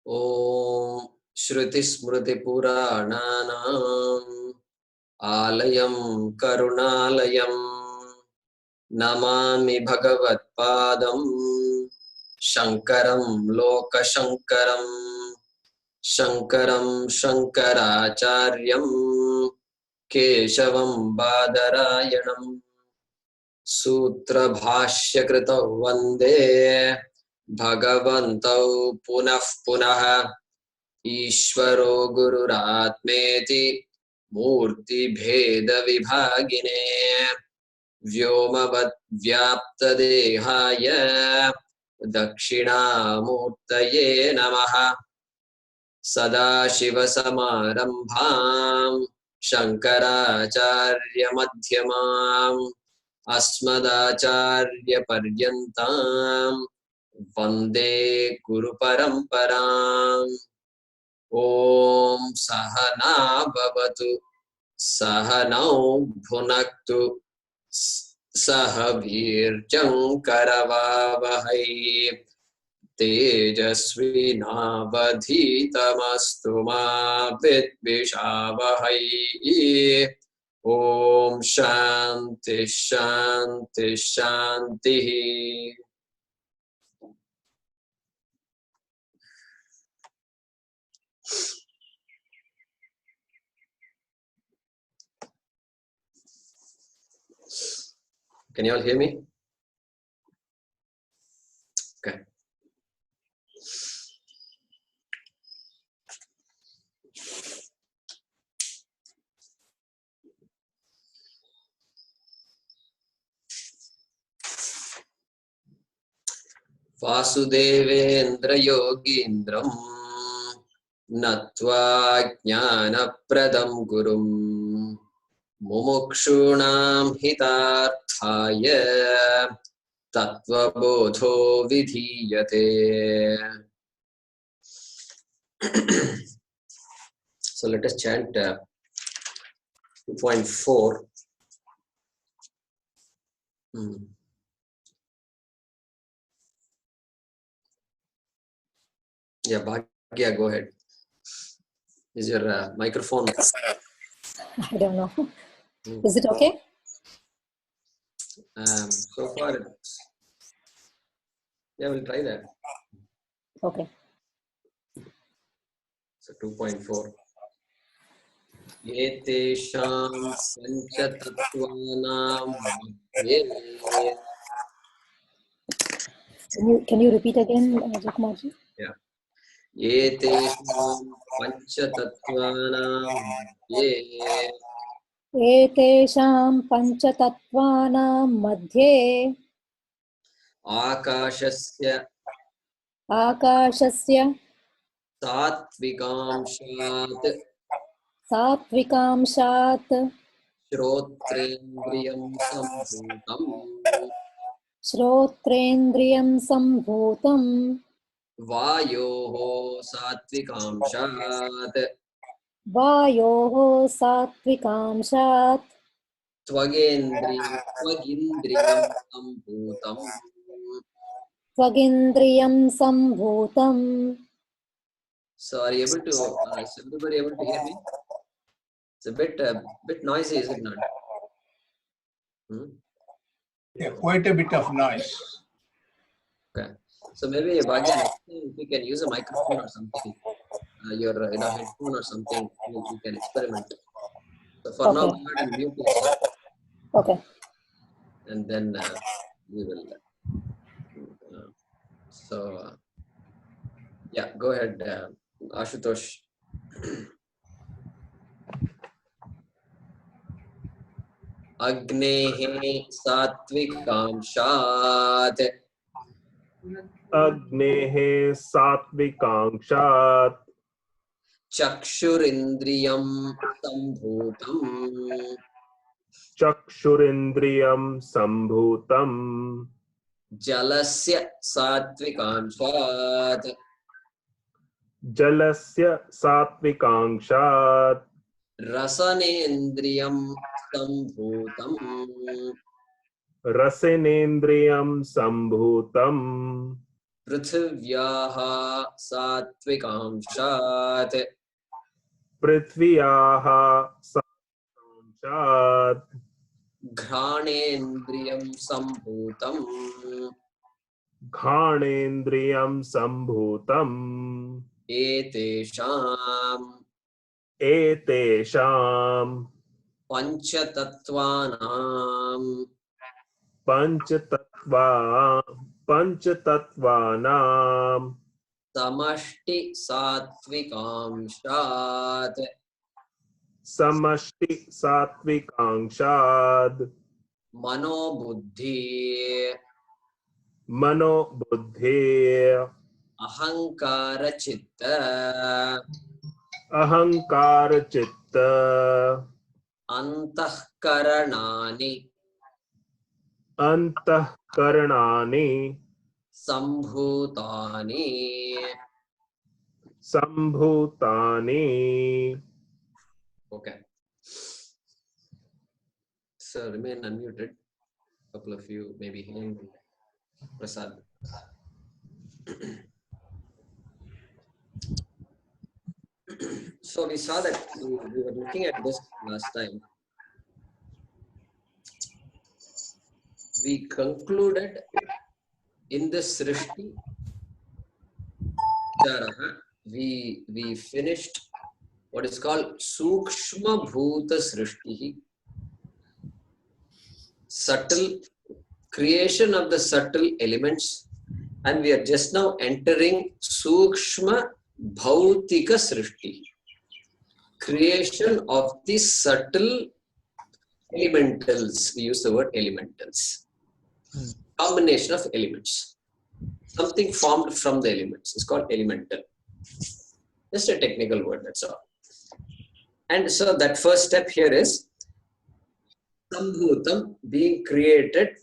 Om Shruti Smriti Purananam Alayam Karunalayam Namami Bhagavatpadam Shankaram Lokashankaram Shankaram Shankaracharyam Keshavam Badarayanam Sutra Bhashya Kritav Vande Bhagavantau Punah Punah Ishvaro Gururatmeti Murti Bheda Vibhagine Vyomavat Vyapta Dehaya Dakshinamurtaye Namaha Sadashiva Samarambham Shankaracharya Madhyamam Asmadacharya Paryantam Vande Guru Paramparam Om Sahana Bhavatu Sahanau Bhunaktu Sahabhirjam Karavavahai Tejasvi Navadhitamastu ma Vidvishavahai Om Shanti Shanti Shanti. Can you all hear me? Okay. Vasudevendra Yogindram Natva Jnanapradam Gurum Mumukshunam Hitarthaya Tattvabodho Vidhiyate. So let us chant 2.4. Yeah, Bhagya, go ahead. Is your microphone? I don't know. Is it okay? So far, yeah, we'll try that. Okay. So 2.4. Yetesham panchatattvanam madhye. Can you repeat again, Jayakumarji? Yeah. Yetesham panchatattvanam madhye. Etesham panchatattvanam madhye Akashasya Sattvikamshat Sattvikamshat Shrotrendriyam Sambhutam Vayoho Sattvikamshat Sattvikamshat Tvagindriyam Sambhutam. So are you able to, is everybody able to hear me? It's a bit noisy, is it not? Yeah, quite a bit of noise. Okay. So maybe Bhagya, next time if you can use a microphone or something, your headphone or something, you can experiment. So for now, go ahead and mute yourself. Okay. And then we will. Yeah, go ahead, Ashutosh. Agnehe Sattvikamshat. Agnehe Sattvikamshat Chakshurindriyam Sambhutam. Chakshurindriyam Sambhutam Jalasya Sattvikamshat. Jalasya Sattvikamshat Rasanendriyam Sambhutam. Rasinendriyam Sambhutam पृथिव्याः सात्विकांशात् पृथ्व्याः सात्विकांशात् घ्राणेन्द्रियं सम्भूतम् घ्राणेन्द्रियं सम्भूतम् एतेषाम् एतेषां पञ्चतत्त्वानां पञ्चतत्त्वानां समष्टि सात्विकांशात् समष्टि सात्विकांशात् मनोबुद्धि मनोबुद्धि अहङ्कारचित्त अहंकारचित्त अंतःकरणानि अंतःकरणानि सम्भूतानि सम्भूतानि. Okay. So remain unmuted. Couple of you maybe hearing Prasad. So we saw that we were looking at this last time. We concluded in this Srishti Charaha, we finished what is called Sukshma Bhuta Srishti, subtle creation of the subtle elements, and we are just now entering Sukshma Bhautika Srishti, creation of the subtle elementals. We use the word elementals, combination of elements, something formed from the elements is called elemental. Just a technical word, that's all. And so that first step here is Sambhutam, being created,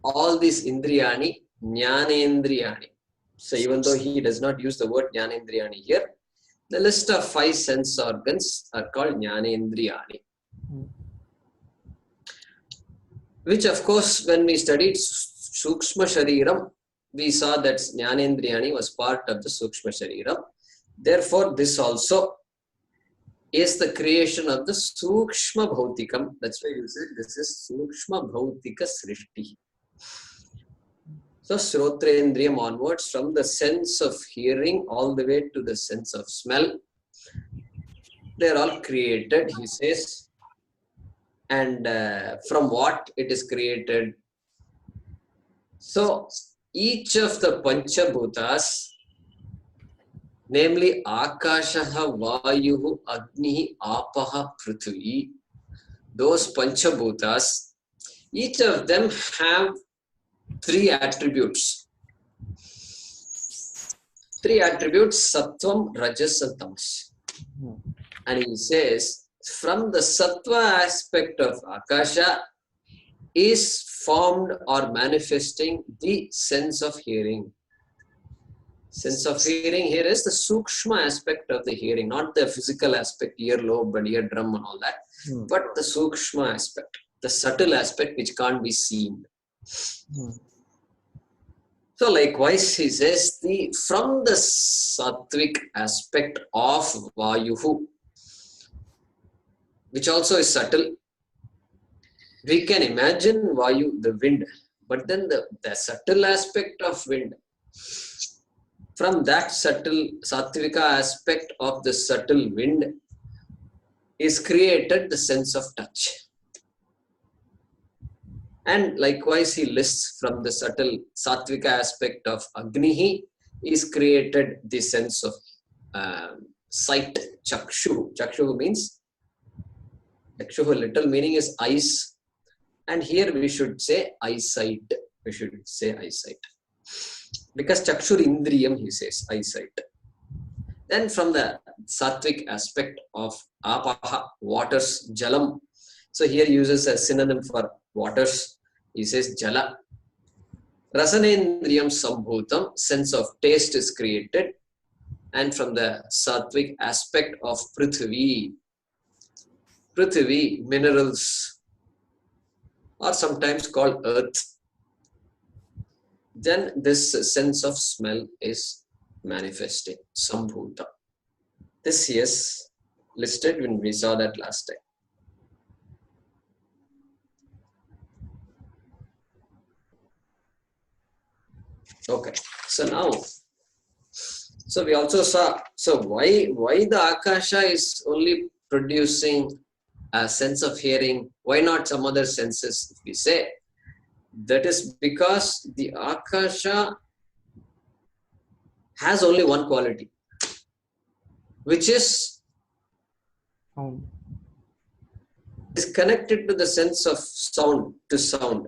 all these indriyani, jnanendriyani. So even though he does not use the word jnanendriyani here, the list of 5 sense organs are called jnanendriyani. Which of course, when we studied Sukshma Shariram, we saw that Jnanendriyani was part of the Sukshma Shariram. Therefore, this also is the creation of the Sukshma Bhautikam. That's why you said this is Sukshma Bhautika Srishti. So, Shrotrendriyam onwards, from the sense of hearing all the way to the sense of smell, they're all created, he says. And from what it is created. So each of the Panchabhutas, namely Akashaha, Vayuhu, Agnihi, Apaha, Prithvi, those Panchabhutas, each of them have 3 attributes. 3 attributes, Sattvam, Rajas and Tamas. And he says, from the sattva aspect of Akasha is formed or manifesting the sense of hearing. Sense of hearing here is the Sukshma aspect of the hearing, not the physical aspect, earlobe and eardrum and all that, but the Sukshma aspect, the subtle aspect which can't be seen. So likewise, he says, from the sattvic aspect of Vayuhu, which also is subtle. We can imagine Vayu, the wind, but then the subtle aspect of wind, from that subtle Sattvika aspect of the subtle wind is created the sense of touch. And likewise, he lists from the subtle Sattvika aspect of Agnihi is created the sense of sight, Chakshu. Chakshu means Chakshu, little meaning is eyes, and here we should say eyesight. We should say eyesight, because Chakshur Indriyam, he says eyesight. Then from the Sattvic aspect of Apaha, waters, Jalam. So here uses a synonym for waters. He says Jala. Rasanendriyam Sambhutam, sense of taste is created, and from the Sattvic aspect of Prithvi. Prithvi, minerals, or sometimes called earth. then this sense of smell is manifesting, sambhuta. This is listed when we saw that last time. Okay, so now, so we also saw, so why the Akasha is only producing a sense of hearing, why not some other senses, if we say? That is because the Akasha has only one quality, which is connected to the sense of sound, to sound.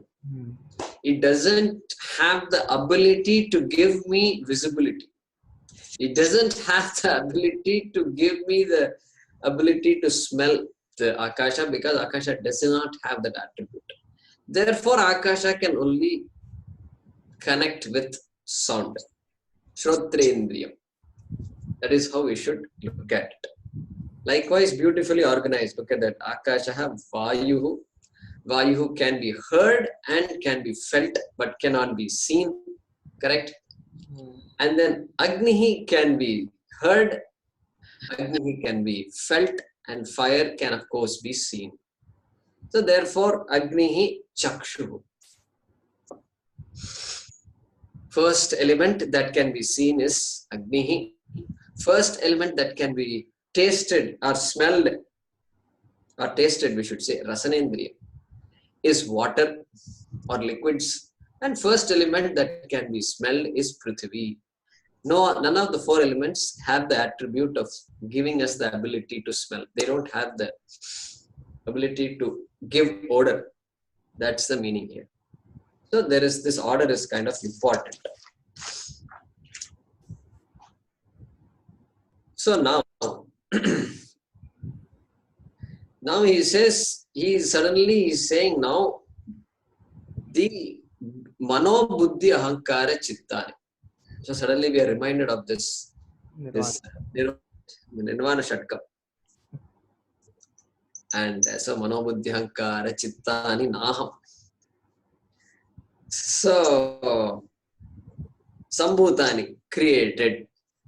It doesn't have the ability to give me visibility. It doesn't have the ability to give me the ability to smell the Akasha, because Akasha does not have that attribute. Therefore, Akasha can only connect with sound. Shrotrendriyam. That is how we should look at it. Likewise, beautifully organized. Look at that. Akasha Vayuhu. Vayuhu can be heard and can be felt, but cannot be seen. Correct? And then Agnihi can be heard, Agnihi can be felt, and fire can of course be seen. So therefore, Agnihi Chakshuhu. First element that can be seen is Agnihi. First element that can be tasted or smelled, or tasted we should say, Rasanendriya, is water or liquids. And first element that can be smelled is Prithvi. No, none of the four elements have the attribute of giving us the ability to smell. They don't have the ability to give odor. That's the meaning here. So there is, this order is kind of important. So now, now he says, he's saying now, the Mano Buddhi Ahankara Chittani. So suddenly we are reminded of this Nirvana Shatkam. And so Mano Buddhi Ahankara Chittani Naham. So Sambhutani, created.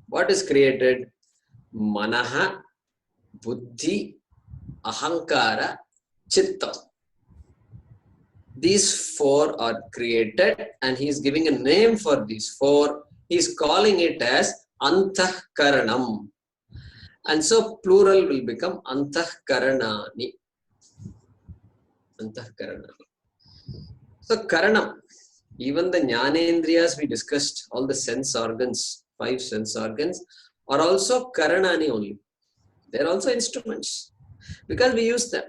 What is created? Manaha, Buddhi, Ahankara, Chitta. These four are created, and he is giving a name for these four. He is calling it as Antahkaranam. And so plural will become Antahkaranani. Antahkaranani. So Karanam, even the Jnanendriyas we discussed, all the sense organs, 5 sense organs, are also Karanani only. They are also instruments, because we use them.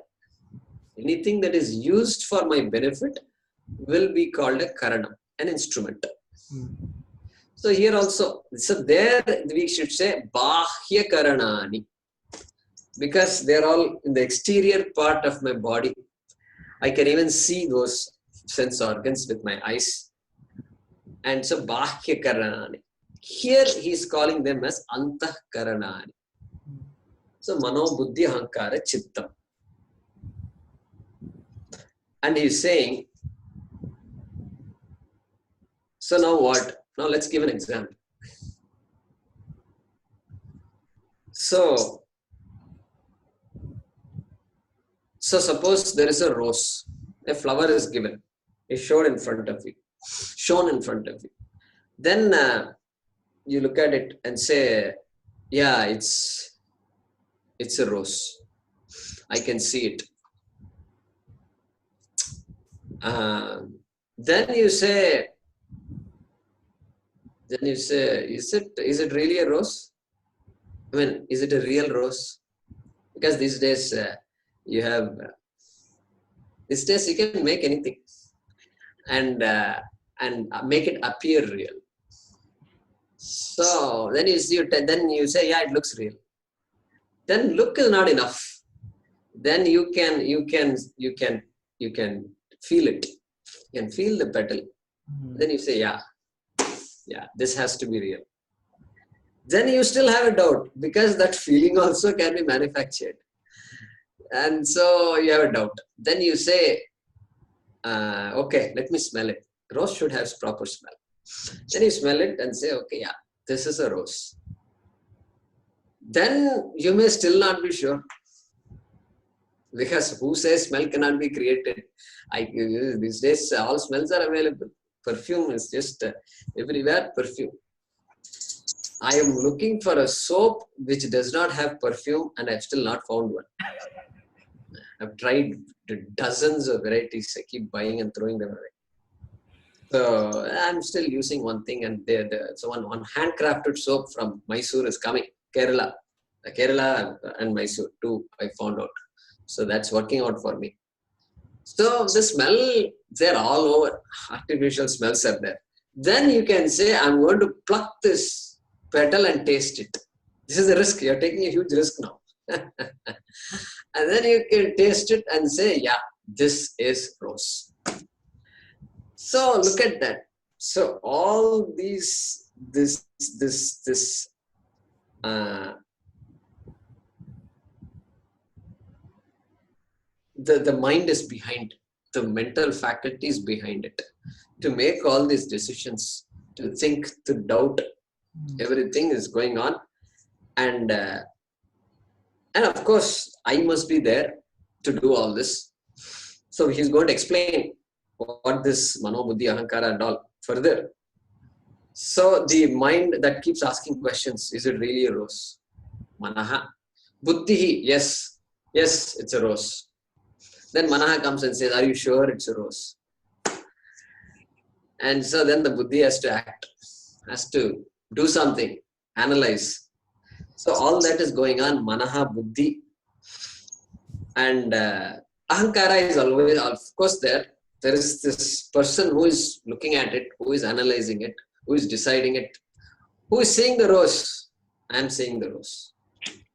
Anything that is used for my benefit will be called a Karanam, an instrument. So here also, so there we should say Bahya Karanani, because they are all in the exterior part of my body. I can even see those sense organs with my eyes. And so Bahya Karanani. Here he is calling them as Antah Karanani. So Mano Buddhi Ahankara Chittam. And he is saying, so now what? Now let's give an example. So suppose there is a rose, a flower is given, is shown in front of you. Then you look at it and say, yeah, it's a rose. I can see it. Then you say, is it really a rose? I mean, is it a real rose? Because these days you can make anything and make it appear real. So then you say, yeah, it looks real. Then look is not enough. Then you can feel it. You can feel the petal. Then you say, yeah, this has to be real. Then you still have a doubt, because that feeling also can be manufactured. And so you have a doubt. Then you say, okay, let me smell it. Rose should have proper smell. Then you smell it and say, okay, yeah, this is a rose. Then you may still not be sure. Because who says smell cannot be created? These days, all smells are available. Perfume is just everywhere, perfume. I am looking for a soap which does not have perfume and I've still not found one. I've tried dozens of varieties. I keep buying and throwing them away. So I'm still using one thing, and so one handcrafted soap from Mysore is coming. Kerala and Mysore too, I found out. So that's working out for me. So the smell, they're all over. Artificial smells are there. Then you can say, I'm going to pluck this petal and taste it. This is a risk. You're taking a huge risk now. And then you can taste it and say, yeah, this is rose. So look at that. So all these, the mind is behind, the mental faculties behind it, to make all these decisions, to think, to doubt, everything is going on. And of course, I must be there to do all this. So he's going to explain what this Mano, Buddhi, Ahankara and all further. So the mind that keeps asking questions, is it really a rose? Manaha. Buddhi, yes, it's a rose. Then Manaha comes and says, are you sure it's a rose? And so then the Buddhi has to act, has to do something, analyze. So all that is going on, Manaha, Buddhi. And Ahankara is always, of course, there is this person who is looking at it, who is analyzing it, who is deciding it, who is seeing the rose. I am seeing the rose.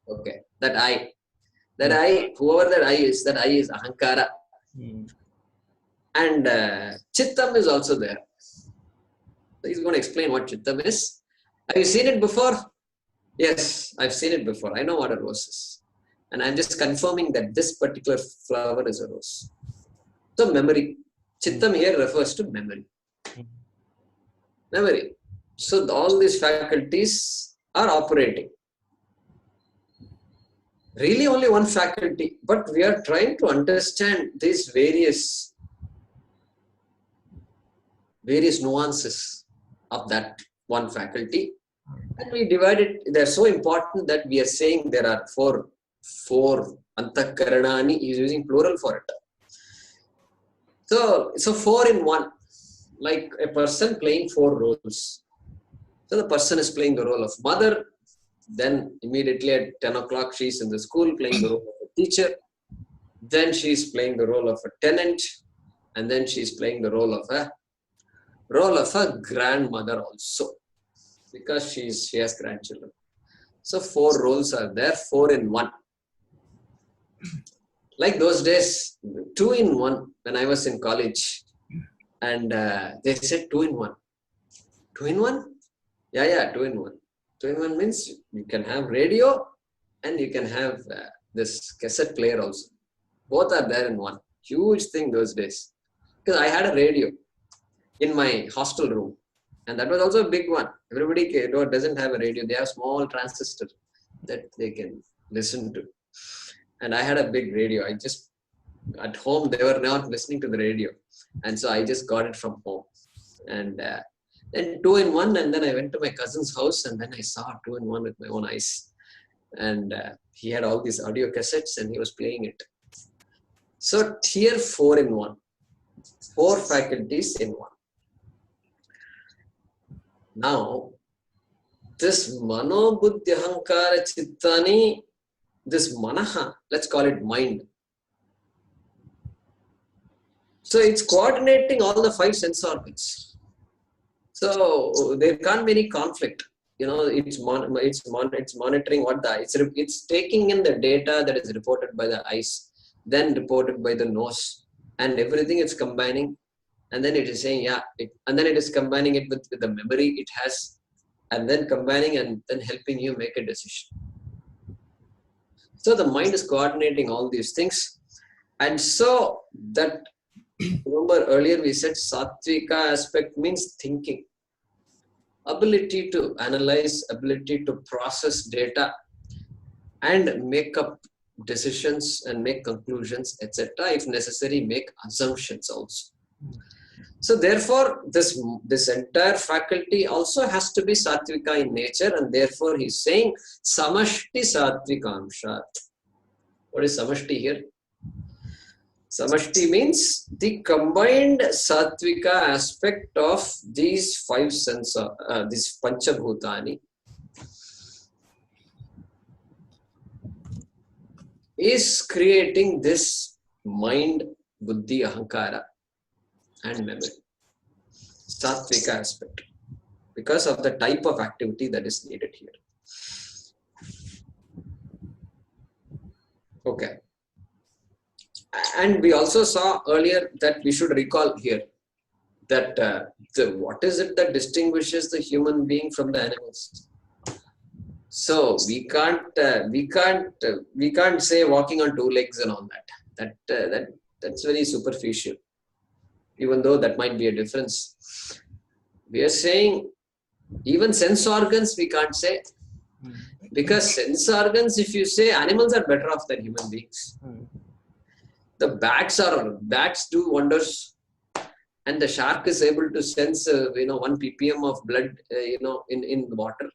Okay, that I, whoever that I is Ahankara. And Chittam is also there. So he's going to explain what Chittam is. Have you seen it before? Yes, I've seen it before. I know what a rose is. And I'm just confirming that this particular flower is a rose. So memory. Chittam here refers to memory. Memory. So all these faculties are operating. Really only one faculty, but we are trying to understand these various nuances of that one faculty. And we divide it. They're so important that we are saying there are four antakaranani. He is using plural for it. So 4 in 1, like a person playing 4 roles. So the person is playing the role of mother. Then immediately at 10 o'clock, she's in the school playing the role of a teacher. Then she's playing the role of a tenant. And then she's playing the role of a grandmother also, because she has grandchildren. So 4 roles are there, 4 in 1. Like those days, 2 in 1 when I was in college. And they said 2 in 1. 2 in 1? Yeah, 2 in 1. 2 in 1 means you can have radio and you can have this cassette player also. Both are there in one. Huge thing those days. Because I had a radio in my hostel room. And that was also a big one. Everybody doesn't have a radio. They have small transistor that they can listen to. And I had a big radio. At home, they were not listening to the radio. And so I just got it from home. And then 2 in 1. And then I went to my cousin's house and then I saw 2 in 1 with my own eyes. And he had all these audio cassettes and he was playing it. So here 4 in 1. 4 faculties in 1. Now, this Mano, Buddhi, Ahankara, Chittani, this Manaha, let's call it mind. So it's coordinating all the 5 sense organs. So there can't be any conflict. It's monitoring what it's taking in the data that is reported by the eyes, then reported by the nose, and everything it's combining. And then it is saying, and then it is combining it with the memory it has, and then combining and then helping you make a decision. So the mind is coordinating all these things. And so that, remember earlier we said Sattvika aspect means thinking. ability to analyze, ability to process data and make up decisions and make conclusions, etc. If necessary, make assumptions also. So therefore, this entire faculty also has to be sattvika in nature, and therefore he's saying samashti sattvikamshat. What is samashti here? Samashti means the combined sattvika aspect of these five senses, these panchabhutani, is creating this mind, buddhi, ahankara and memory. Sattvika aspect, because of the type of activity that is needed here. Okay. And we also saw earlier that we should recall here that what is it that distinguishes the human being from the animals? So we can't say walking on two legs and all that. That's very superficial. Even though that might be a difference, we are saying even sense organs we can't say, because sense organs, if you say, animals are better off than human beings. The bats do wonders, and the shark is able to sense 1 ppm of blood in the water.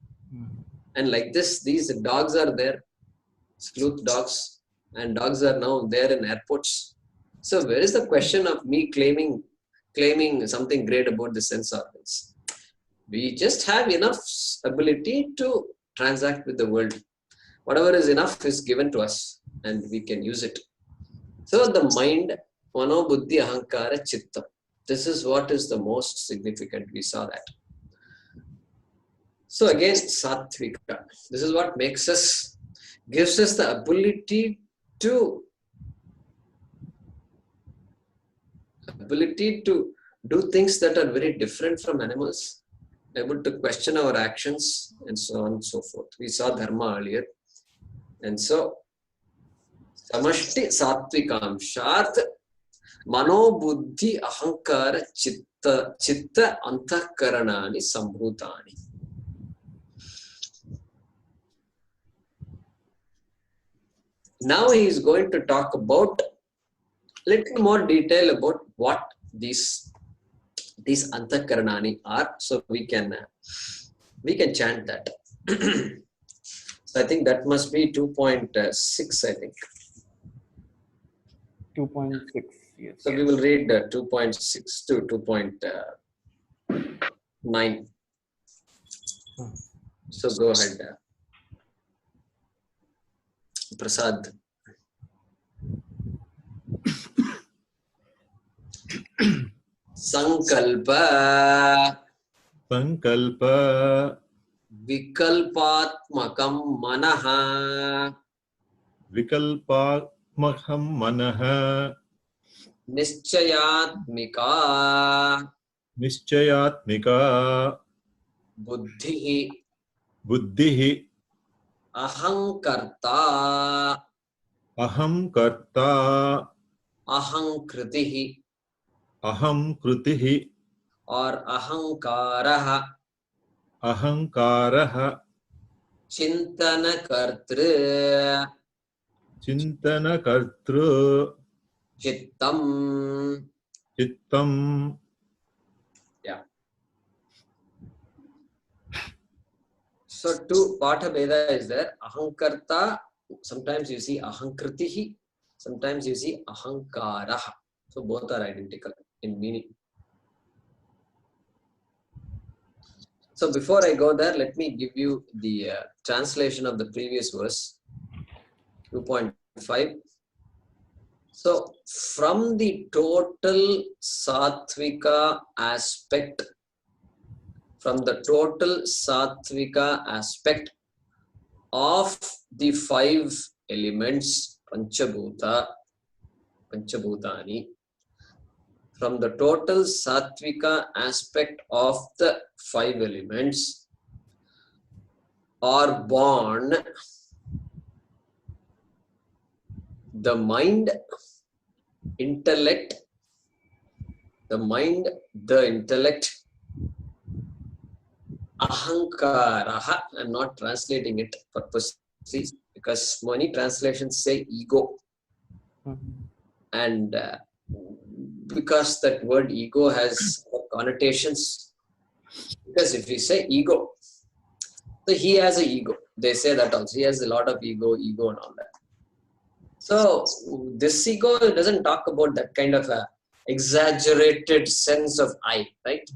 And like this, these dogs are there, sleuth dogs, and dogs are now there in airports. So where is the question of me claiming something great about the sense organs? We just have enough ability to transact with the world. Whatever is enough is given to us, and we can use it. So the mind, mano, buddhi, ahankara, chitta. This is what is the most significant. We saw that. So again, sattvika. This is what gives us the ability to do things that are very different from animals, able to question our actions, and so on and so forth. We saw dharma earlier. And so, samashti sattvikamshat mano buddhi ahankara chitta antakaranani sambhutani. Now he is going to talk about little more detail about what these antakaranani are, so we can chant that. So I think that must be 2.6. I think 2.6. Yes. So we will read 2.6 to 2.9. So go ahead, Prasad. Sankalpa vikalpatmakam manaha nischayatmika buddhihi ahankarta ahankritihi or ahankaraha chintana kartru chittam. Yeah. So two Patha Veda is there. Ahankarta, sometimes you see ahankritihi, sometimes you see ahankaraha. So both are identical in meaning. So before I go there, let me give you the translation of the previous verse, 2.5. So from the total sattvika aspect, of the five elements, panchabhutani, from the total sattvika aspect of the five elements are born the mind, intellect, the intellect, Ahankaraha. I'm not translating it purposely because many translations say ego. And because that word ego has connotations, because if you say ego, so he has an ego. They say that also. He has a lot of ego and all that. So this ego doesn't talk about that kind of a exaggerated sense of I, right?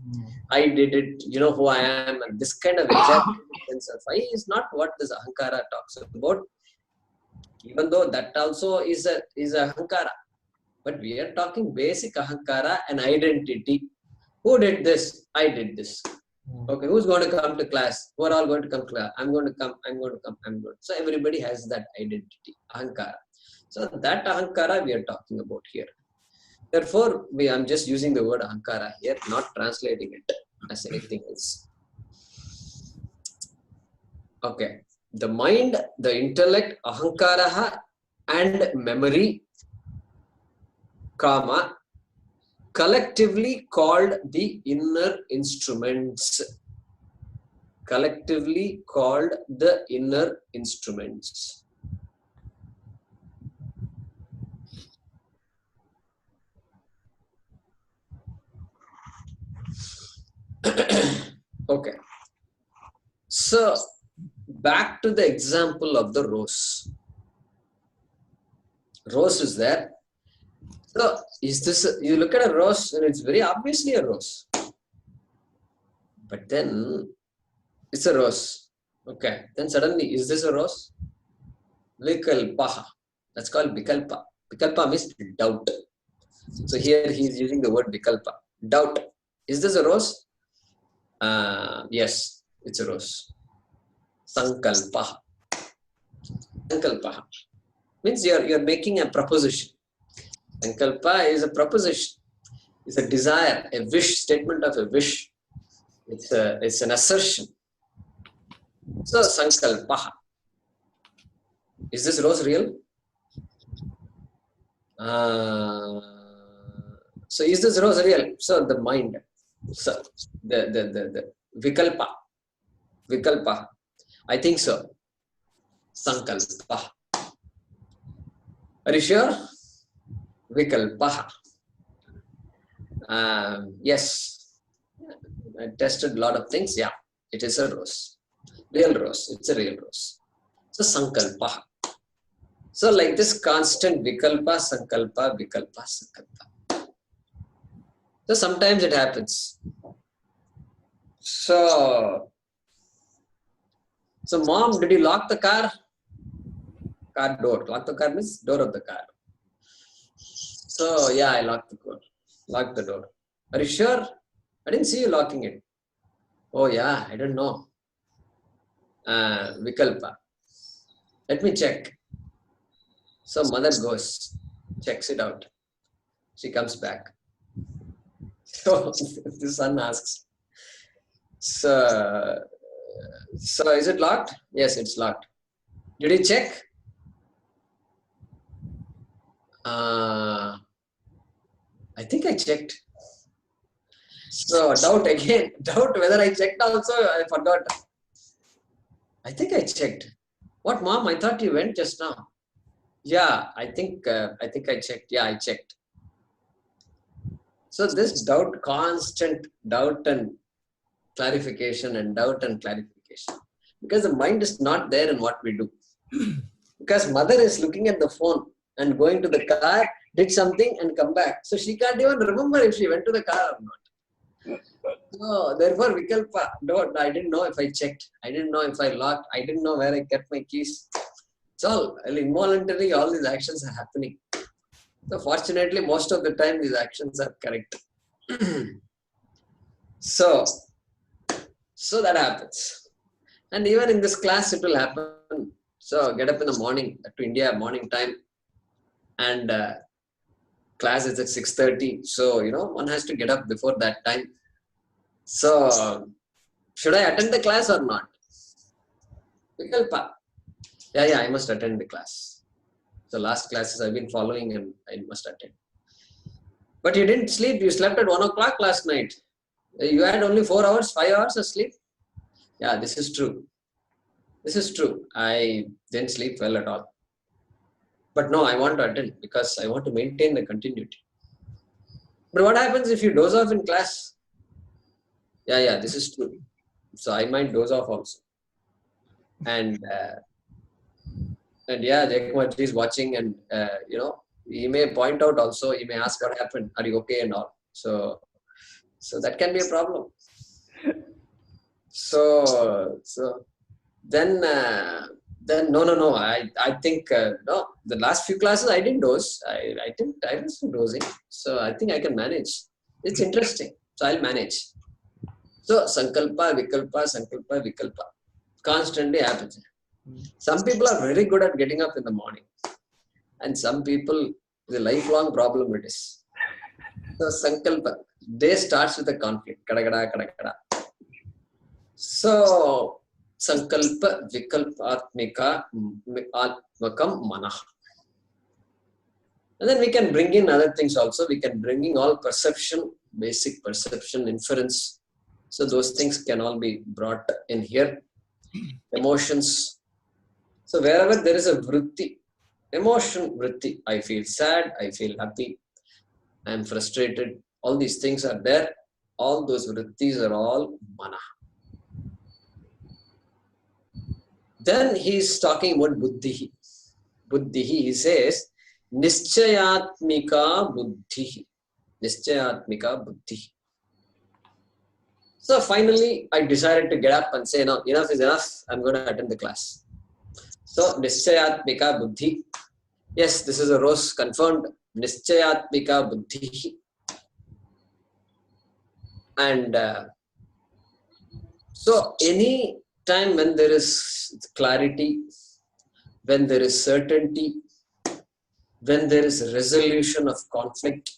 I did it, you know who I am, and this kind of exaggerated sense of I is not what this ahankara talks about. Even though that also is a ahankara, but we are talking basic ahankara and identity. Who did this? I did this. Okay, who's going to come to class? Who are all going to come to class? I'm going to come. So everybody has that identity, ahankara. So that ahankara we are talking about here. Therefore, I'm just using the word ahankara here, not translating it as anything else. Okay. The mind, the intellect, ahankaraha, and memory, kama, collectively called the inner instruments. Collectively called the inner instruments. Okay. So, back to the example of the rose. Rose is there. So, is this, you look at a rose and it's very obviously a rose. But then, it's a rose. Okay. Then suddenly, is this a rose? Vikalpaha. That's called vikalpa. Vikalpa means doubt. So here he is using the word vikalpa. Doubt. Is this a rose? Yes, it's a rose. Sankalpaha. Sankalpaha. Means you're making a proposition. Sankalpa is a proposition. It's a desire, a wish, statement of a wish. It's an assertion. So Sankalpaha. Is this rose real? So is this rose real? So the mind. So the vikalpa. Vikalpa. I think so. Sankalpa. Are you sure? Vikalpa. Yes. I tested a lot of things. Yeah. It is a rose. Real rose. It's a real rose. So Sankalpa. So like this constant vikalpa, sankalpa, vikalpa, sankalpa. So sometimes it happens. So mom, did you lock the car? Car door. Lock the car means door of the car. So yeah, I locked the door. Locked the door. Are you sure? I didn't see you locking it. Oh yeah, I don't know. Vikalpa. Let me check. So mother goes, checks it out. She comes back. So the son asks, so is it locked? Yes, it's locked. Did you check? I think I checked. So doubt again. Doubt whether I checked also, I forgot. I think I checked. What, mom? I thought you went just now. Yeah, I think I checked. Yeah, I checked. So this doubt, constant doubt and clarification and doubt and clarification. Because the mind is not there in what we do. Because mother is looking at the phone and going to the car, did something and come back. So she can't even remember if she went to the car or not. So therefore, vikalpa, doubt, I didn't know if I checked. I didn't know if I locked. I didn't know where I kept my keys. It's all involuntarily, all these actions are happening. So fortunately, most of the time, these actions are correct. So that happens. And even in this class, it will happen. So get up in the morning, to India, morning time. And class is at 6:30. So, one has to get up before that time. So, should I attend the class or not? Vikalpa. Yeah, I must attend the class. So last classes I've been following and I must attend. But you didn't sleep. You slept at 1 o'clock last night. You had only 4 hours, 5 hours of sleep. Yeah, this is true. This is true. I didn't sleep well at all. But no, I want to attend because I want to maintain the continuity. But what happens if you doze off in class? Yeah, this is true. So I might doze off also. And yeah, Jayakumar is watching, and he may point out also. He may ask what happened. Are you okay and all? So that can be a problem. So then no. I think no. The last few classes I didn't doze. I was dozing. So I think I can manage. It's interesting. So I'll manage. So sankalpa, vikalpa constantly happens. Some people are very good at getting up in the morning, and some people, the lifelong problem it is. So sankalpa, day starts with a conflict. Kada. So sankalpa, vikalpatmika, atmakam manah. And then we can bring in other things also. We can bring in all perception, basic perception, inference. So those things can all be brought in here. Emotions. So wherever there is a vritti, emotion vritti, I feel sad, I feel happy, I am frustrated, all these things are there. All those vrittis are all mana. Then he is talking about buddhi. Buddhi, he says, nischayatmika buddhi. Nischayatmika buddhi. So finally, I decided to get up and say, no, enough is enough. I'm going to attend the class. So, nischayatmika buddhi. Yes, this is a rose confirmed. Nischayatmika buddhi. And so, any time when there is clarity, when there is certainty, when there is resolution of conflict,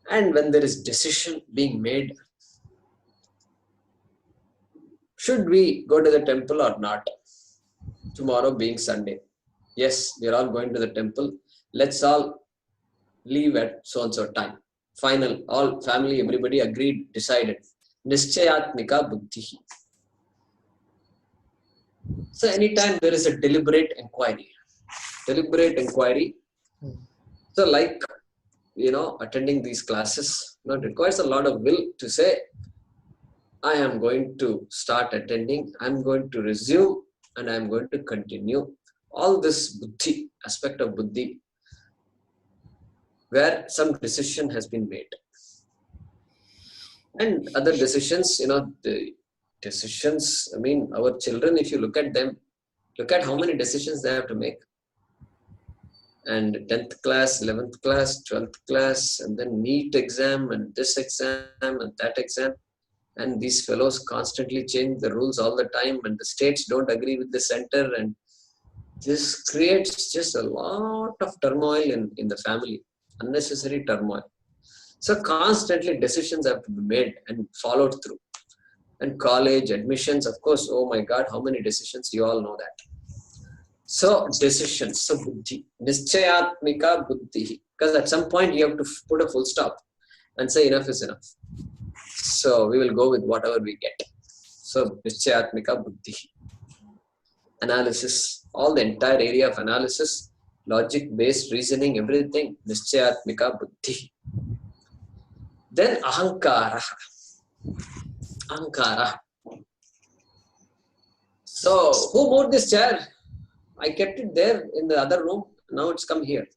and when there is decision being made, should we go to the temple or not? Tomorrow being Sunday. Yes, we are all going to the temple. Let's all leave at so-and-so time. Final, all family, everybody agreed, decided. Nischayatmika buddhi. So anytime there is a deliberate inquiry. So like, attending these classes, it requires a lot of will to say, I am going to start attending, I'm going to resume, and I'm going to continue. All this buddhi, aspect of buddhi, where some decision has been made. And other decisions, the decisions, our children, if you look at them, look at how many decisions they have to make. And 10th class, 11th class, 12th class, and then NEET exam, and this exam, and that exam. And these fellows constantly change the rules all the time, and the states don't agree with the center. And this creates just a lot of turmoil in the family, unnecessary turmoil. So constantly decisions have to be made and followed through. And college admissions, of course, oh my God, how many decisions, you all know that. So decisions, so buddhi, nischayatmika buddhi. Because at some point you have to put a full stop and say enough is enough. So we will go with whatever we get. So nischayatmika buddhi. Analysis, all the entire area of analysis, logic-based reasoning, everything, nischayatmika buddhi. Then ahankara. Ahankara. So who moved this chair? I kept it there in the other room. Now it's come here.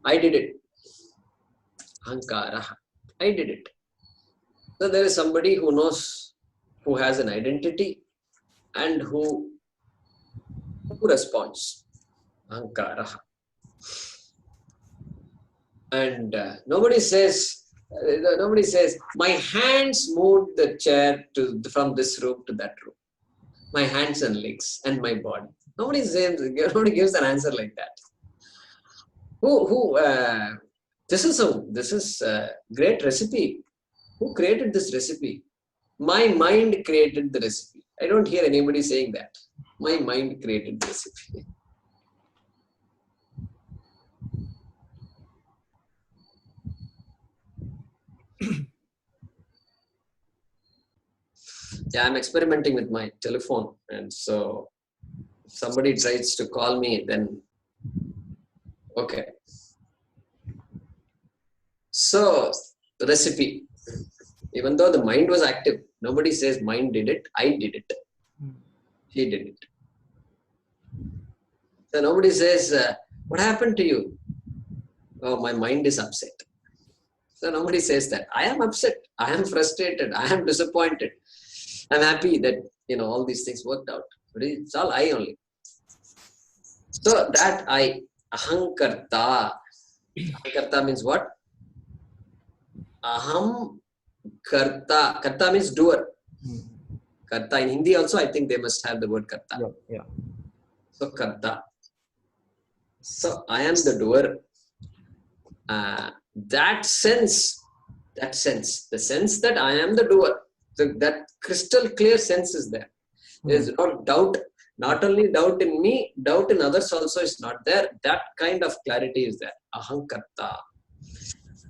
I did it. Ahankara. I did it. So there is somebody who knows, who has an identity, and who responds. Ahankara. And nobody says, my hands moved the chair from this room to that room. My hands and legs and my body. Nobody gives an answer like that. This is a great recipe. Who created this recipe? My mind created the recipe. I don't hear anybody saying that. My mind created the recipe. Yeah, I'm experimenting with my telephone, and so if somebody tries to call me, then okay. So the recipe, even though the mind was active, nobody says mind did it. I did it. He did it. So nobody says, what happened to you? Oh, my mind is upset. So nobody says that. I am upset. I am frustrated. I am disappointed. I'm happy that, all these things worked out. But it's all I only. So that I, ahankarta. Ahankarta means what? Aham karta. Karta means doer. Karta in Hindi also, I think they must have the word karta. Yeah. So karta. So I am the doer. That sense, the sense that I am the doer, that crystal clear sense is there. There is no doubt, not only doubt in me, doubt in others also is not there. That kind of clarity is there. Ahankarta.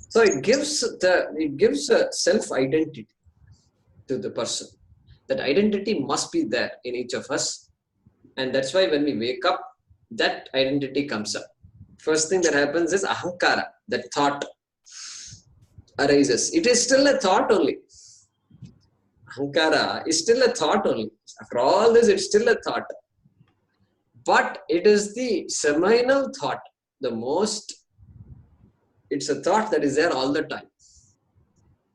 So it gives a self-identity to the person. That identity must be there in each of us. And that's why when we wake up, that identity comes up. First thing that happens is ahankara, that thought arises. It is still a thought only. Ahankara is still a thought only. After all this, it's still a thought. But it is the seminal thought, it's a thought that is there all the time.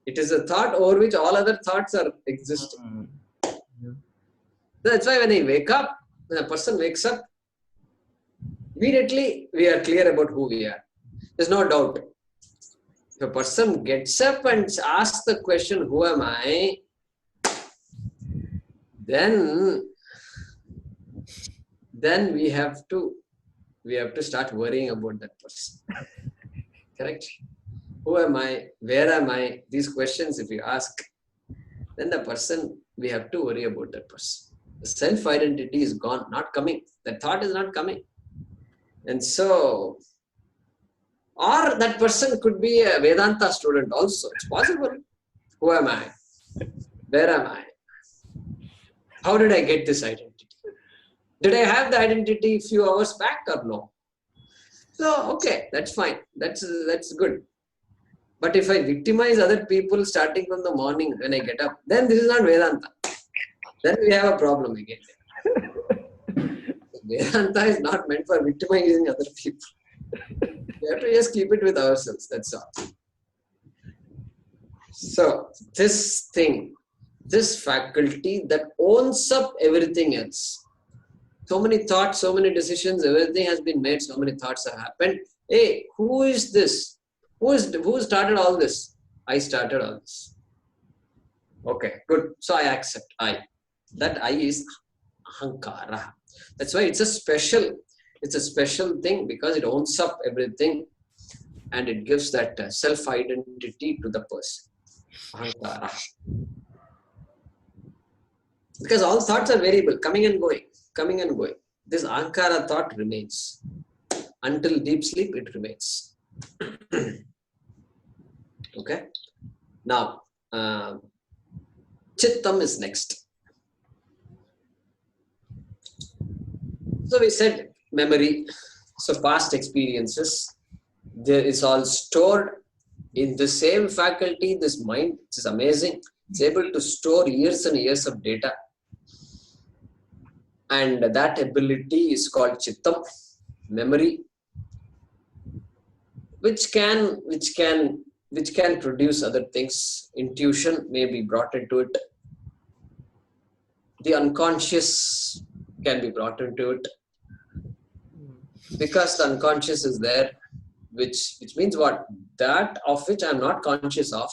It is a thought over which all other thoughts are existing. That's why when a person wakes up, immediately we are clear about who we are. There's no doubt. If a person gets up and asks the question, who am I? Then we have to start worrying about that person. Correct? Who am I? Where am I? These questions, if you ask, then the person, we have to worry about that person. The self-identity is gone, not coming. The thought is not coming. And so, or that person could be a Vedanta student also. It's possible. Who am I? Where am I? How did I get this identity? Did I have the identity a few hours back or no? So, okay, that's fine. That's good. But if I victimize other people starting from the morning when I get up, then this is not Vedanta. Then we have a problem again. Vedanta is not meant for victimizing other people. We have to just keep it with ourselves. That's all. So, this faculty that owns up everything else. So many thoughts, so many decisions, everything has been made, so many thoughts have happened. Hey, who is this? Who started all this? I started all this. Okay, good. So I accept I. That I is ahankara. That's why it's a special thing because it owns up everything and it gives that self-identity to the person. Ahankara. Because all thoughts are variable, coming and going. This ahankara thought remains. Until deep sleep, it remains. Okay. Now, chittam is next. So we said memory. So past experiences. There is all stored in the same faculty, this mind, which is amazing. It's able to store years and years of data. And that ability is called chittam, memory, which can produce other things. Intuition may be brought into it. The unconscious can be brought into it. Because the unconscious is there, which means what? That of which I am not conscious of,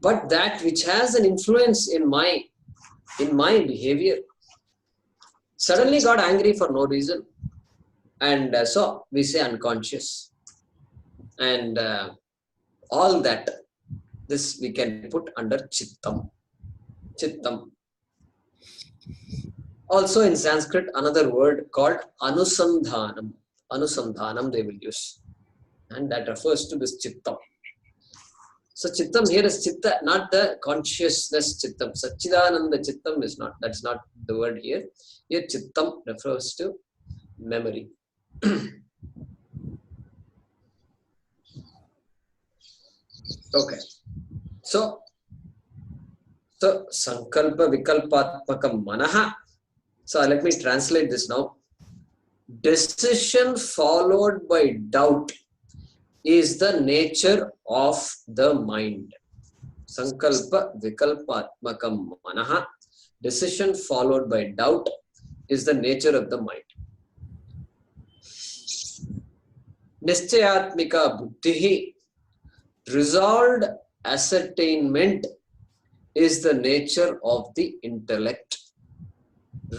but that which has an influence in my behavior. Suddenly got angry for no reason. And so we say unconscious. And all that, this we can put under chittam. Chittam. Also in Sanskrit, another word called anusandhanam. Anusandhanam they will use. And that refers to this chittam. So Chittam here is Chitta, not the consciousness Chittam. Satchidananda Chittam is not, that's not the word here. Here Chittam refers to memory. Okay. So Sankalpa Vikalpatmakam Manaha. So let me translate this now. Decision followed by doubt is the nature of the mind. Sankalpa Vikalpatmakam Manaha. Decision followed by doubt is the nature of the mind. Nischayatmika Buddhihi. Resolved ascertainment is the nature of the intellect.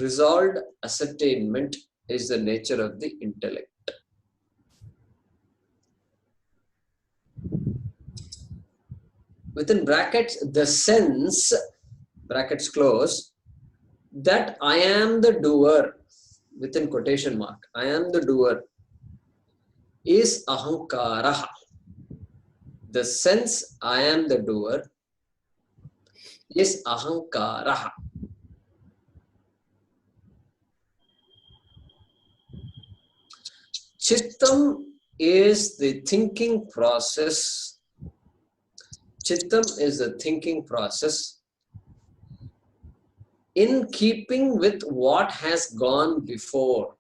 Resolved ascertainment is the nature of the intellect. Within brackets, the sense, brackets close, that I am the doer, within quotation mark, I am the doer, is ahankara. The sense I am the doer is ahankara. Chittam is the thinking process. Chittam is the thinking process in keeping with what has gone before.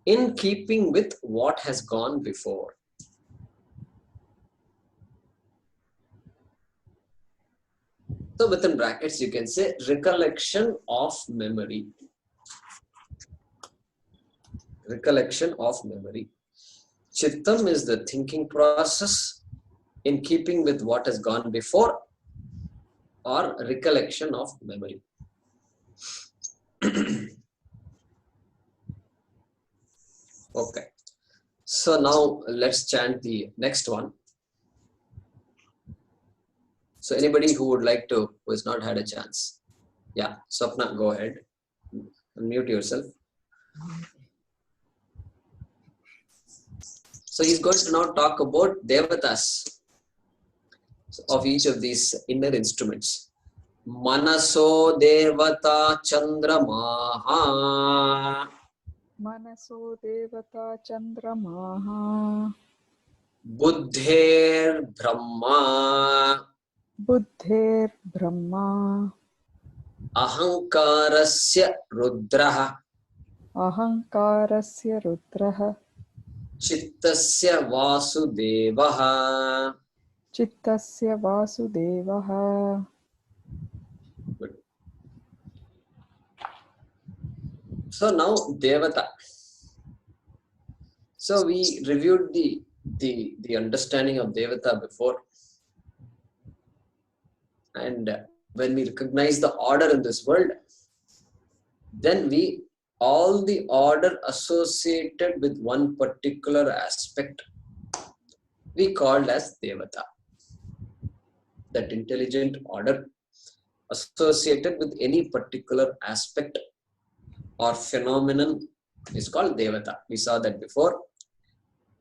In keeping with what has gone before. So within brackets you can say recollection of memory. Recollection of memory. Chittam is the thinking process in keeping with what has gone before, or recollection of memory. Okay. So now let's chant the next one. So anybody who would like to, who has not had a chance. Yeah, Swapna, go ahead. Unmute yourself. So he's going to now talk about devatas of each of these inner instruments. Manaso devata chandramaha. Manaso devata chandramaha. Buddher brahma. Buddher brahma. Ahankarasya rudraha. Ahankarasya rudraha. Chittasya vasudevaha. Chittasya vasudevaha. Good. So now devata. So we reviewed the understanding of devata before, and when we recognize the order in this world, then all the order associated with one particular aspect we called as devata. That intelligent order associated with any particular aspect or phenomenon is called devata. We saw that before,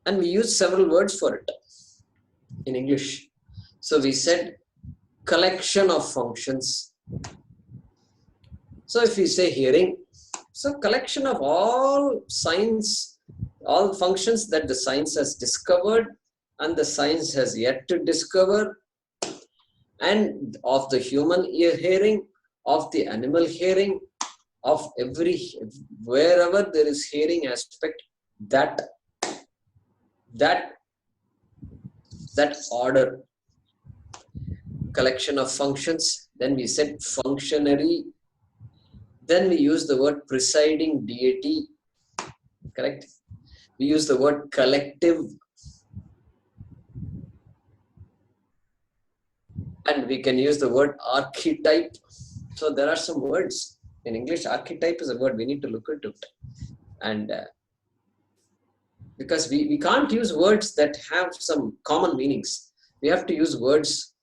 and we used several words for it in English. So we said collection of functions. So if we say hearing, so collection of all science, all functions that the science has discovered and the science has yet to discover, and of the human ear hearing, of the animal hearing, of wherever there is hearing aspect, that order, collection of functions. Then we said functionary. Then we use the word presiding deity, correct? We use the word collective, and we can use the word archetype. So there are some words in English. Archetype is a word, we need to look into it, and because we can't use words that have some common meanings. We have to use words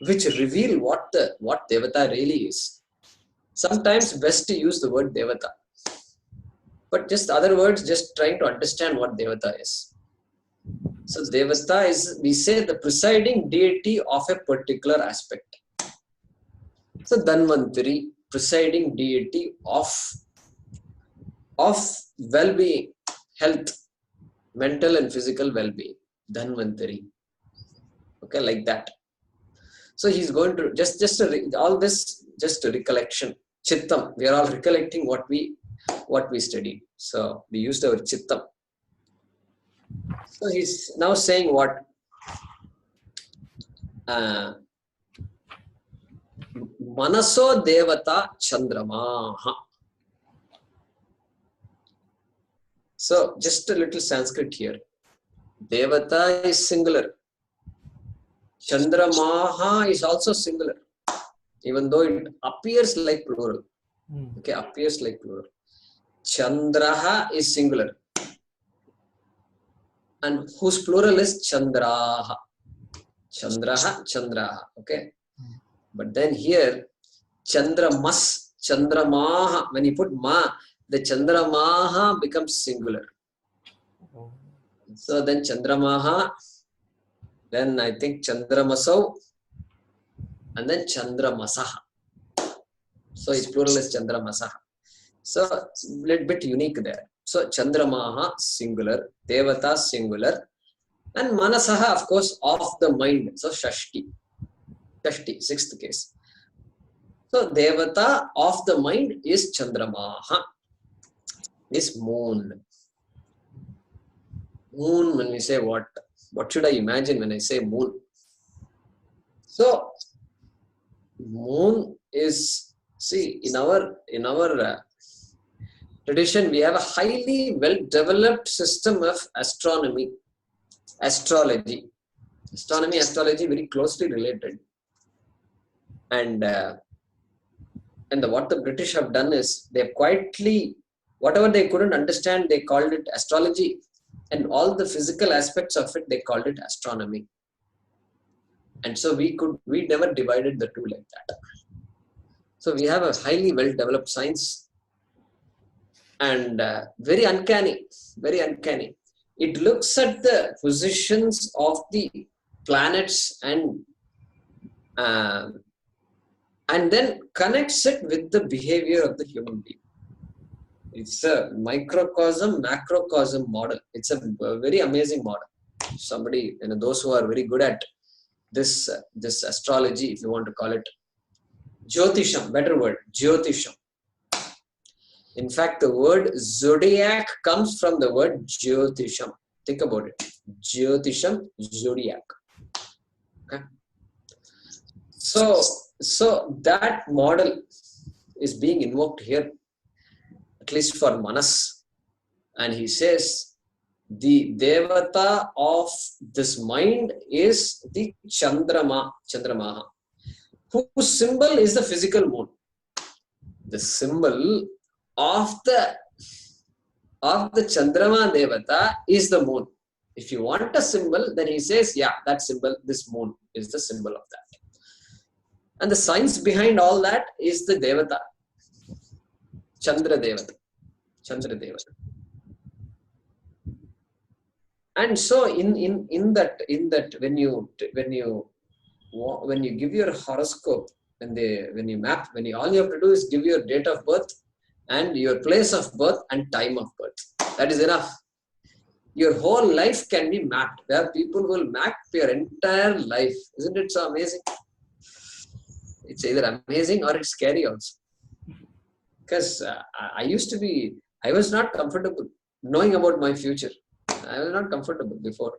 which reveal what devata really is. Sometimes best to use the word devata, but just other words, just trying to understand what devata is. So Devata is, we say, the presiding deity of a particular aspect. So Dhanvantari, presiding deity of well-being, health, mental and physical well-being. Dhanvantari. Okay, like that. So he's going to all this just a recollection. Chittam. We are all recollecting what we studied. So we used our chittam. So he's now saying what? Manaso Devata Chandramaha. So just a little Sanskrit here. Devata is singular. Chandramaha is also singular, even though it appears like plural. Okay, appears like plural. Chandraha is singular, and whose plural is Chandraha. Chandraha, Chandraha. Okay, but then here Chandramas, Chandramaha. When you put ma, the Chandramaha becomes singular. So then Chandramaha. Then I think Chandramasau, and then Chandramasaha. So its plural is Chandramasaha. So it's a little bit unique there. So Chandramaha singular, Devata singular, and Manasaha, of course, of the mind. So Shashti, sixth case. So Devata of the mind is Chandramaha, is moon. Moon, when we say what should I imagine when I say moon? So moon is, see, in our tradition, we have a highly well-developed system of astronomy, astrology. Astronomy, astrology, very closely related. And what the British have done is, they have quietly, whatever they couldn't understand, they called it astrology. And all the physical aspects of it, they called it astronomy. And so we never divided the two like that. So we have a highly well-developed science, and very uncanny. It looks at the positions of the planets and then connects it with the behavior of the human being. It's a microcosm, macrocosm model. It's a very amazing model. Somebody, those who are very good at this astrology, if you want to call it, Jyotisham, better word, Jyotisham. In fact, the word zodiac comes from the word Jyotisham. Think about it. Jyotisham, zodiac. Okay. So that model is being invoked here, at least for Manas. And he says, the Devata of this mind is the Chandramaha, whose symbol is the physical moon. The symbol of the Chandrama Devata is the moon. If you want a symbol, then he says, yeah, that symbol, this moon is the symbol of that. And the science behind all that is the Devata, Chandra Devata. And so in that when you give your horoscope, all you have to do is give your date of birth and your place of birth and time of birth. That is enough. Your whole life can be mapped. Where people will map your entire life. Isn't it so amazing? It's either amazing or it's scary also. Because I was not comfortable knowing about my future. I was not comfortable before.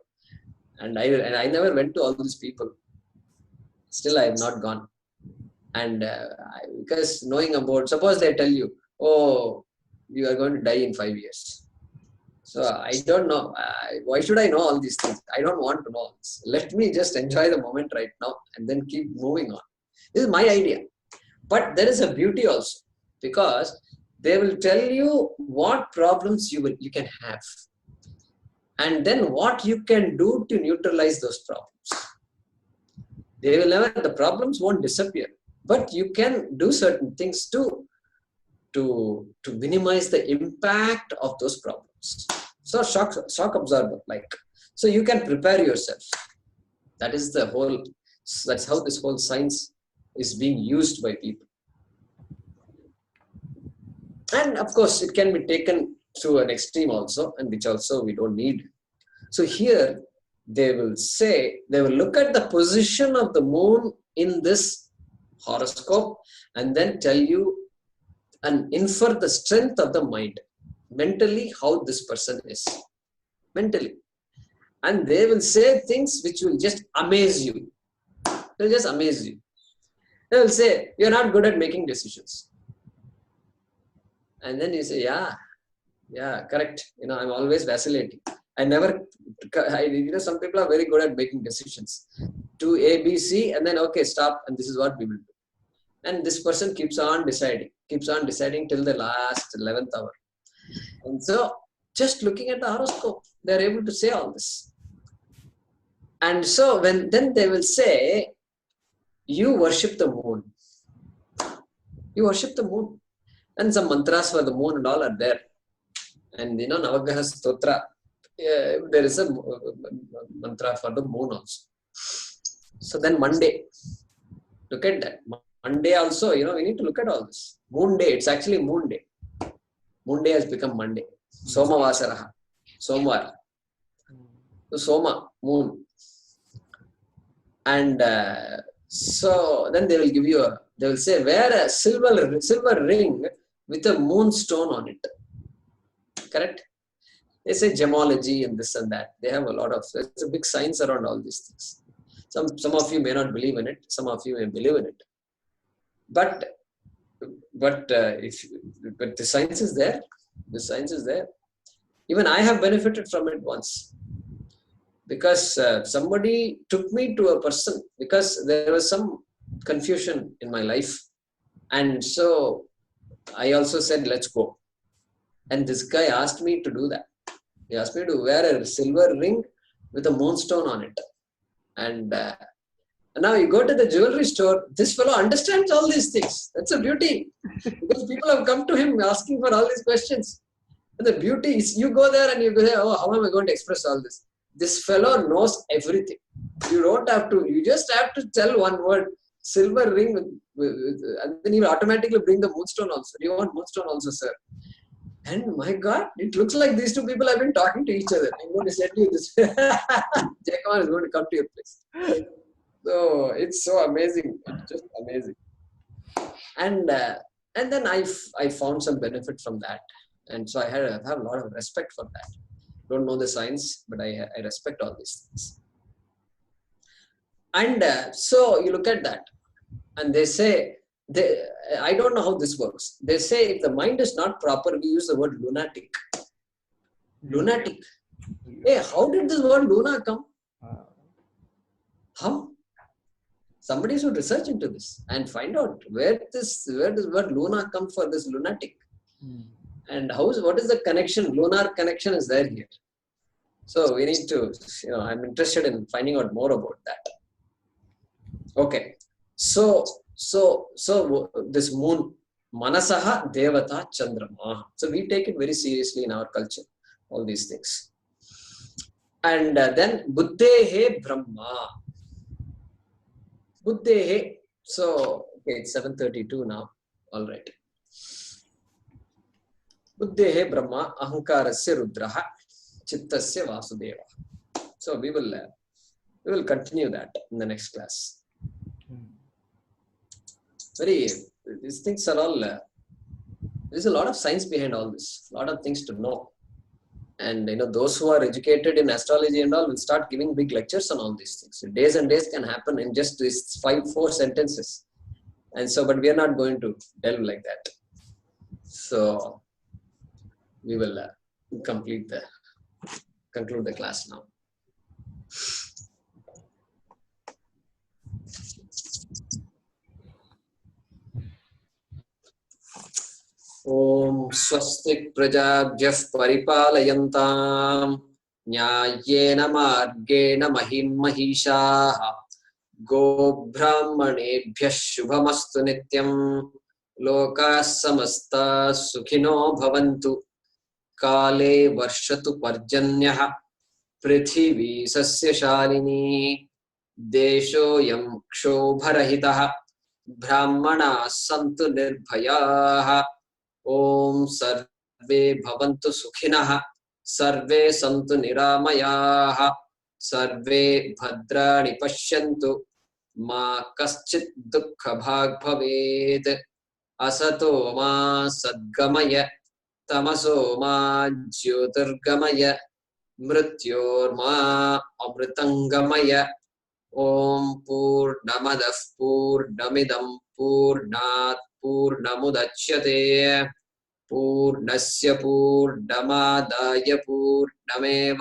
And I never went to all these people. Still, I have not gone. And because knowing about, suppose they tell you, oh, you are going to die in 5 years. So I don't know. Why should I know all these things? I don't want to know all this. Let me just enjoy the moment right now and then keep moving on. This is my idea. But there is a beauty also, because they will tell you what problems you can have, and then what you can do to neutralize those problems. They will never, the problems won't disappear, but you can do certain things to minimize the impact of those problems. So shock absorber, like. So you can prepare yourself. That is the whole, that's how this whole science is being used by people. And of course, it can be taken to an extreme also, and which also we don't need. So here, they will say, they will look at the position of the moon in this horoscope and then tell you and infer the strength of the mind, mentally, how this person is, mentally. And they will say things which will just amaze you. They will just amaze you. They will say, you're not good at making decisions. And then you say, yeah, correct. I'm always vacillating. Some people are very good at making decisions. Do A, B, C, and then, okay, stop, and this is what we will do. And this person keeps on deciding till the last 11th hour. And so, just looking at the horoscope, they're able to say all this. And so, then they will say, you worship the moon. You worship the moon. And some mantras for the moon and all are there. And Navagraha Stotra, there is a mantra for the moon also. So then Monday, look at that. Monday also, we need to look at all this. Moon day, it's actually moon day. Moon day has become Monday. Soma Vasaraha, Somvar. So Soma, moon. And so then they will give you they will say, wear a silver ring with a moonstone on it. Correct? They say gemology and this and that. They have a lot of, there's a big science around all these things. Some of you may not believe in it. Some of you may believe in it. But the science is there. The science is there. Even I have benefited from it once. Because somebody took me to a person, because there was some confusion in my life. And so I also said, let's go. And this guy asked me to do that. He asked me to wear a silver ring with a moonstone on it. And now you go to the jewelry store, this fellow understands all these things. That's a beauty. Because people have come to him asking for all these questions. And the beauty is, you go there and you go, oh, how am I going to express all this? This fellow knows everything. You don't have to, you just have to tell one word, silver ring, and then he will automatically bring the moonstone also. Do you want moonstone also, sir? And my God, it looks like these two people have been talking to each other. I'm going to send you this. Jayakumar is going to come to your place. So it's so amazing. It's just amazing. And then I found some benefit from that. And so I have a lot of respect for that. Don't know the science, but I respect all these things. And so you look at that, and they say, I don't know how this works. They say if the mind is not proper, we use the word lunatic. Lunatic. Hey, how did this word luna come? How? Somebody should research into this and find out where does word luna come for this lunatic. And what is the connection? Lunar connection is there here. So we need to, I'm interested in finding out more about that. Okay. So this moon, Manasaha Devata Chandrama. So we take it very seriously in our culture, all these things. And then Buddhehe Brahma. Buddhehe. So, okay, it's 7:32 now. All right. Buddhehe Brahma Ahankarasya Rudraha Chittasya Vasudeva. So we will continue that in the next class. These things are all, there's a lot of science behind all this, a lot of things to know. And those who are educated in astrology and all will start giving big lectures on all these things. Days and days can happen in just these 5-4 sentences. And so, but we are not going to delve like that. So we will conclude the class now. Om Swastik Prajabhyah Paripalayantam Nyayena Margena Mahim Mahishaha Go Brahmanebhyah Shubhamastu Nityam Lokas Samasta Sukhino Bhavantu Kale Varshatu Parjanyaha पृथिवी सस्यशालिनी देशोऽयं क्षोभरहितः ब्राह्मणाः सन्तु निर्भयाः ॐ सर्वे भवन्तु सुखिनः सर्वे सन्तु निरामयाः सर्वे भद्राणि पश्यन्तु मा कश्चित् दुःखभाग् भवेत् असतो मा सद्गमय तमसो मा ज्योतिर्गमय मृत्योर्मा अमृतंगमय ॐ पूर्णमदः पूर्णमिदं पूर्णात् पूर्णमुदच्यते पूर्णस्य पूर्णमादाय पूर्णमेवावशिष्यते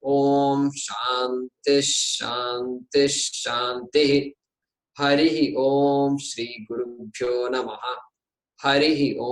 ॐ शान्तिः शान्तिः शान्तिः हरिः ॐ श्री गुरुभ्यो नमः हरिः ॐ